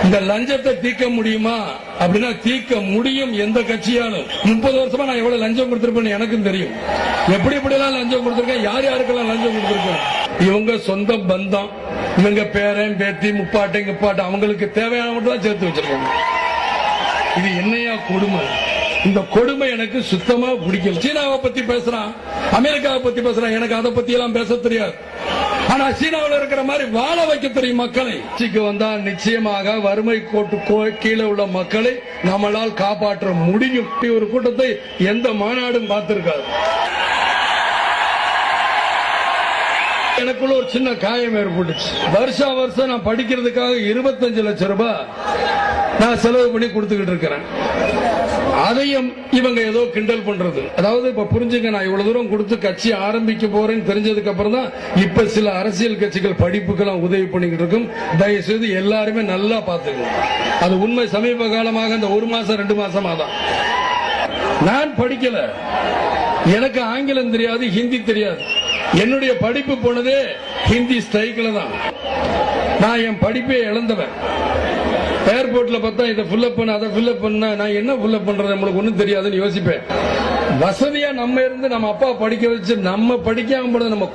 இந்த லஞ்சத்தை தீர்க்க முடியுமா அப்படின்னா தீர்க்க முடியும் எந்த கட்சியாலும். 30 வருஷமா நான் எவ்வளவு லஞ்சம் கொடுத்திருப்பேன்னு எனக்கும் தெரியும். எப்படி எல்லாம் லஞ்சம் கொடுத்திருக்கேன், யார் யாருக்கெல்லாம் லஞ்சம் கொடுத்திருக்கேன். இவங்க சொந்த பந்தம், இவங்க பேரன் பேத்தி முப்பாட்டை கிப்பாட்டை அவங்களுக்கு தேவையான மட்டும் தான் சேர்த்து வச்சிருக்காங்க. இது என்னையா கொடுமை? இந்த கொடுமை எனக்கு சுத்தமா பிடிக்கல. சீனாவை பத்தி பேசுறான், அமெரிக்காவை பத்தி பேசுறான், எனக்கு அதை பத்தி எல்லாம் பேச தெரியாது. ஆனா சீனாவில் இருக்கிற மாதிரி வாழ வைக்க தெரியும் மக்களை. கட்சிக்கு வந்தா நிச்சயமாக வறுமை கோட்டு கீழே உள்ள மக்களை நம்மளால் காப்பாற்ற முடியும். ஒரு கூட்டத்தை எந்த மாநாடும் பார்த்திருக்காது. எனக்குள்ள ஒரு சின்ன காயம் ஏற்பட்டுச்சு. வருஷம் நான் படிக்கிறதுக்காக 25 லட்சம் ரூபாய் நான் செலவு பண்ணி கொடுத்துக்கிட்டு இருக்கிறேன். அதையும் இவங்க ஏதோ கிண்டல் பண்றது. அதாவது இப்ப புரிஞ்சுங்க, நான் இவ்வளவு தூரம் கொடுத்து கட்சி ஆரம்பிக்க போறேன்னு தெரிஞ்சதுக்கு அப்புறம் தான் இப்ப சில அரசியல் கட்சிகள் படிப்புக்கெல்லாம் உதவி பண்ணிக்கிட்டு இருக்கும். தயவு செய்து எல்லாருமே நல்லா பாத்துக்கணும். அது உண்மை. சமீப காலமாக இந்த 1 மாசம் 2 மாசமா தான் நான் படிக்கல. எனக்கு ஆங்கிலம் தெரியாது, ஹிந்தி தெரியாது. என்னுடைய படிப்பு போனதே ஹிந்தி ஸ்ட்ரைக்ல தான். நான் என் படிப்பை இழந்தவன். ஏர்போர்ட்ல பார்த்தா இதை ஃபில்அப் பண்ண அதை ஃபில்அப் பண்ண நான் என்ன ஃபில்அப் பண்றது நம்மளுக்கு ஒன்றும் தெரியாதுன்னு யோசிப்பேன். வசதியா நம்ம இருந்து நம்ம அப்பா படிக்க வச்சு நம்ம படிக்காம நம்ம